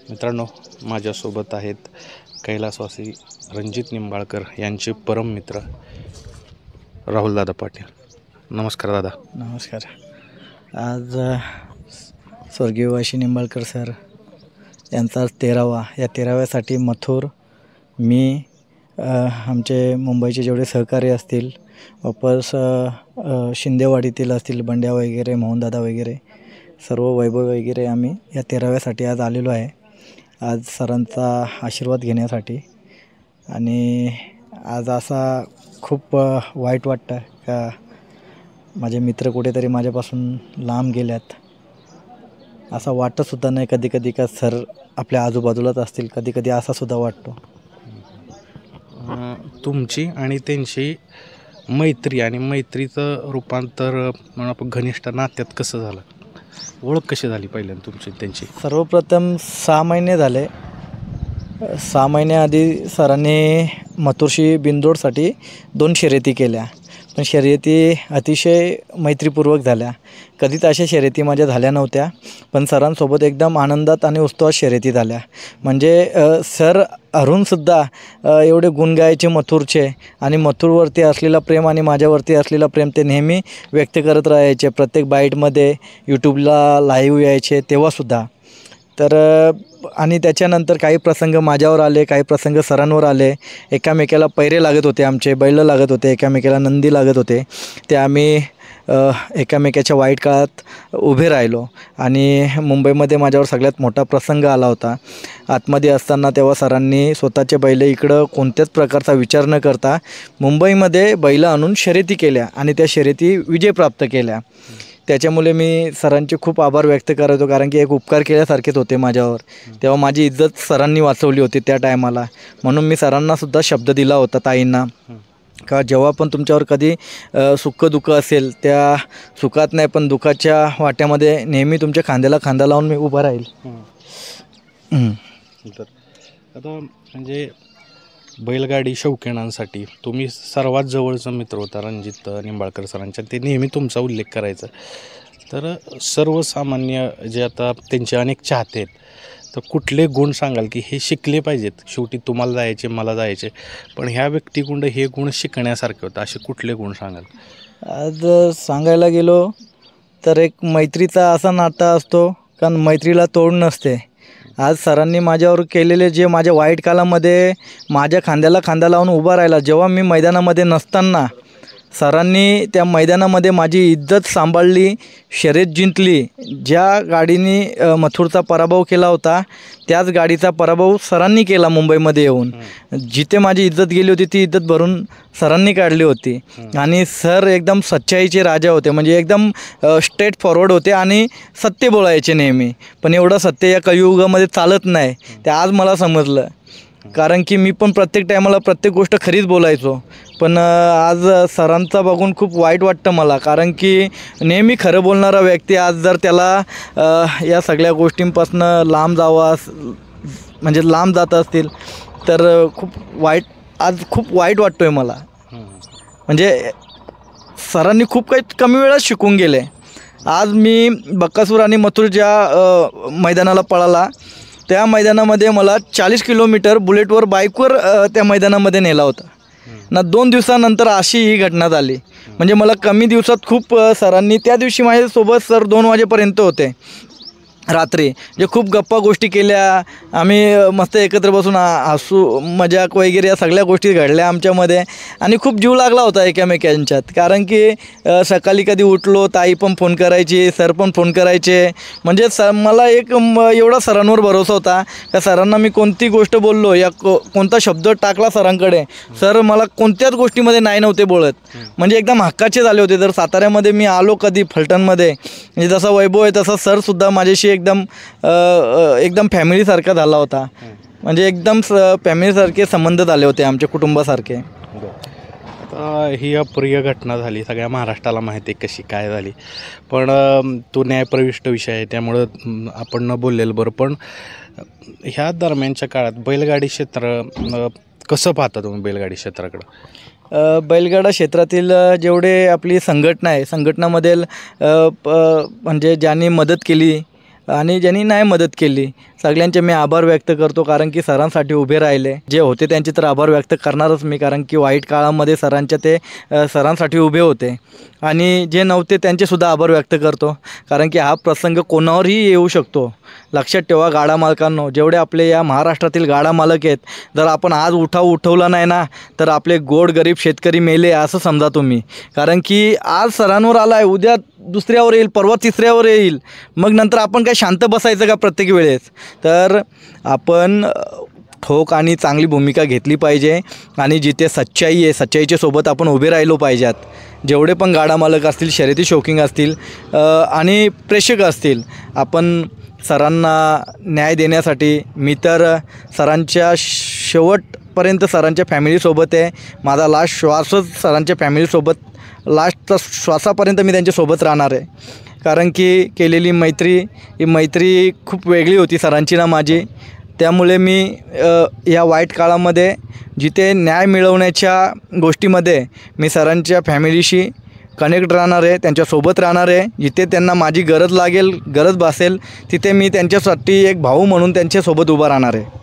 मित्रांनो, माझ्यासोबत आहेत कैलासवासी रणजित निंबाळकर यांचे परम मित्र राहुलदादा पाटील. नमस्कार दादा. नमस्कार. आज स्वर्गीय वाशी निंबाळकर सर यांचा 13वा, या 13व्यासाठी मथुर, मी, आमचे मुंबईचे जेवढे सहकारी असतील, वापस शिंदेवाडीतील असतील, बंड्या वगैरे, मोहनदादा वगैरे, सर्व वैभव वगैरे, आम्ही या 13व्यासाठी आज आलेलो आहे. आज सरांचा आशीर्वाद घेण्यासाठी. आणि आज असा खूप वाईट वाटतं का माझे मित्र कुठेतरी माझ्यापासून लांब गेल्यात. असं वाटतंसुद्धा नाही कधी कधी का सर आपल्या आजूबाजूलाच असतील. कधी कधी असासुद्धा वाटतो. तुमची आणि त्यांची मैत्री आणि मैत्रीचं रूपांतर म्हणून आपण घनिष्ठ नात्यात कसं झालं? ओळख कशी झाली पहिल्यांदा तुमची त्यांची? सर्वप्रथम 6 महिने झाले. 6 महिन्याआधी सरांनी मथुरशी बिनजोडसाठी 2 शर्यती केल्या. पण शर्यती अतिशय मैत्रीपूर्वक झाल्या. कधीच अशा शर्यती माझ्या झाल्या नव्हत्या. पण सरांसोबत एकदम आनंदात आणि उत्सवात शर्यती झाल्या. म्हणजे सर अरुणसुद्धा एवढे गुण गायचे मथुरचे, आणि मथुरवरती असलेला प्रेम आणि माझ्यावरती असलेला प्रेम ते नेहमी व्यक्त करत राहायचे. प्रत्येक बाईटमध्ये, यूट्यूबला लाईव्ह यायचे तेव्हासुद्धा. तर आणि त्याच्यानंतर काही प्रसंग माझ्यावर आले, काही प्रसंग सरांवर आले. एकामेकाला पैरे लागत होते, आमचे बैल लागत होते, एकामेकाला नंदी लागत होते. ते आम्ही एकामेकाच्या वाईट काळात उभे राहिलो. आणि मुंबईमध्ये माझ्यावर सगळ्यात मोठा प्रसंग आला होता. आतमध्ये असताना तेव्हा सरांनी स्वतःचे बैल इकडं कोणत्याच प्रकारचा विचार न करता मुंबईमध्ये बैल आणून शर्यती केल्या आणि त्या शर्यती विजय प्राप्त केल्या. त्याच्यामुळे मी सरांचे खूप आभार व्यक्त करतो, कारण की एक उपकार केल्यासारखेच होते माझ्यावर. तेव्हा माझी इज्जत सरांनी वाचवली होती त्या टायमाला. म्हणून मी सरांनासुद्धा शब्द दिला होता, ताईंना, का जेव्हा पण तुमच्यावर कधी सुख दुःख असेल, त्या सुखात नाही पण दुःखाच्या वाट्यामध्ये नेहमी तुमच्या खांद्याला खांदा लावून मी उभा राहील. तर आता म्हणजे बैलगाडी शौकीनांसाठी तुम्ही सर्वात जवळचा मित्र होता रणजित निंबाळकर सरांच्या. ते नेहमी तुमचा उल्लेख करायचा. तर सर्वसामान्य जे आता त्यांचे अनेक चाहते आहेत, तर कुठले गुण सांगाल की हे शिकले पाहिजेत? शेवटी तुम्हाला जायचे, मला जायचे, पण ह्या व्यक्तीकडून हे गुण शिकण्यासारखे होतं, असे कुठले गुण सांगाल? आज सांगायला गेलो तर एक मैत्रीचा असा नाता असतो, कारण मैत्रीला तोड नसते. आज सरांनी माझ्यावर केलेले जे माझ्या वाईट काळामध्ये माझ्या खांद्याला खांदा लावून उभा राहिला, जेव्हा मी मैदानामध्ये नसताना सरांनी त्या मैदानामध्ये माझी इज्जत सांभाळली, शर्यत जिंकली. ज्या गाडीने मथुरचा पराभव केला होता, त्याच गाडीचा पराभव सरांनी केला मुंबईमध्ये येऊन. जिथे माझी इज्जत गेली होती ती इज्जत भरून सरांनी काढली होती. आणि सर एकदम सच्चाईचे राजा होते, म्हणजे एकदम स्ट्रेट फॉरवर्ड होते आणि सत्य बोलायचे नेहमी. पण एवढं सत्य या कलियुगामध्ये चालत नाही, ते आज मला समजलं. कारण की मी पण प्रत्येक टायमाला प्रत्येक गोष्ट खरीच बोलायचो. पण आज सरांचा बघून खूप वाईट वाटतं मला, कारण की नेहमी खरं बोलणारा व्यक्ती आज जर त्याला या सगळ्या गोष्टींपासून लांब जावा, म्हणजे लांब जात असतील, तर आज खूप वाईट वाटतो आहे मला. म्हणजे सरांनी खूप काही कमी वेळात शिकून गेले. आज मी बकासूर आणि मथुर ज्या मैदानाला पळाला, त्या मैदानामध्ये मला 40 किलोमीटर बुलेटवर, बाईकवर त्या मैदानामध्ये नेला होता ना. 2 दिवसानंतर अशी ही घटना झाली. म्हणजे मला कमी दिवसात खूप सरांनी, त्या दिवशी माझ्यासोबत सर 2 वाजेपर्यंत होते रात्री. जे खूप गप्पा गोष्टी केल्या आम्ही, मस्त एकत्र बसून हसू मजाक वगैरे या सगळ्या गोष्टी घडल्या आमच्यामध्ये. आणि खूप जीव लागला होता एकमेकांच्यात, कारण की सकाळी कधी उठलो ताई पण फोन करायची, सर पण फोन करायचे. म्हणजे मला एक एवढा सरांवर भरोसा होता का सरांना मी कोणती गोष्ट बोललो या कोणता शब्द टाकला सरांकडे, सर मला कोणत्याच गोष्टीमध्ये नाही नव्हते बोलत. म्हणजे एकदम हक्काचे झाले होते. जर साताऱ्यामध्ये मी आलो कधी फलटणमध्ये, म्हणजे जसा वैभव आहे तसा सरसुद्धा माझ्याशी एकदम फॅमिलीसारखा झाला होता. म्हणजे एकदम फॅमिलीसारखे संबंध झाले होते, आमच्या कुटुंबासारखे. ही अप्रिय घटना झाली, सगळ्या महाराष्ट्राला माहिती आहे कशी काय झाली. पण तो न्यायप्रविष्ट विषय आहे, त्यामुळं आपण न बोललेलं बरं. पण ह्या दरम्यानच्या काळात बैलगाडी क्षेत्र कसं पाहता तुम्ही बैलगाडी क्षेत्राकडं? बैलगाडा क्षेत्रातील जेवढे आपली संघटना आहे, संघटनामधील म्हणजे ज्यांनी मदत केली, आणि ज्यांनी नाही मदत केली सगळ्यांचे मी आभार व्यक्त करतो, कारण की सरांसाठी उभे राहिले. जे होते त्यांचे तर आभार व्यक्त करणारच मी, कारण की वाईट काळामध्ये सरांसाठी उभे होते. आणि जे नव्हते त्यांचेसुद्धा आभार व्यक्त करतो, कारण की हा प्रसंग कोणावरही येऊ शकतो. लक्षात ठेवा गाडा मालकांनो, जेवढे आपले या महाराष्ट्रातील गाडा मालक आहेत, जर आपण आज उठवला नाही ना तर आपले गोरगरीब शेतकरी मेले असं समजा तुम्ही. कारण की आज सरांवर आला आहे, उद्या दुसऱ्यावर येईल, परवा तिसऱ्यावर येईल, मग नंतर आपण काय शांत बसायचं का प्रत्येक वेळेस? तर आपण ठोक आणि चांगली भूमिका घेतली पाहिजे आणि जिथे सच्चाई आहे सच्चाईच्या सोबत आपण उभे राहिलो पाहिजेत. जेवढे पण गाडा मालक असतील, शर्यती शौकीन असतील आणि प्रेक्षक असतील, आपण सरांना न्याय देण्यासाठी मी तर सरांच्या शेवटपर्यंत सरांच्या फॅमिलीसोबत आहे. माझा लास्ट श्वासच सरांच्या फॅमिलीसोबत, लास्टचा श्वासापर्यंत मी त्यांच्यासोबत राहणार आहे. कारण की केलेली ही मैत्री खूप वेगळी होती सरांची ना माझी. त्यामुळे मी या वाईट काळामध्ये जिथे न्याय मिळवण्याच्या गोष्टीमध्ये मी सरांच्या फॅमिलीशी कनेक्ट राहणार आहे, त्यांच्यासोबत राहणार आहे. जिथे त्यांना माझी गरज भासेल तिथे मी त्यांच्यासाठी एक भाऊ म्हणून त्यांच्यासोबत उभा राहणार आहे.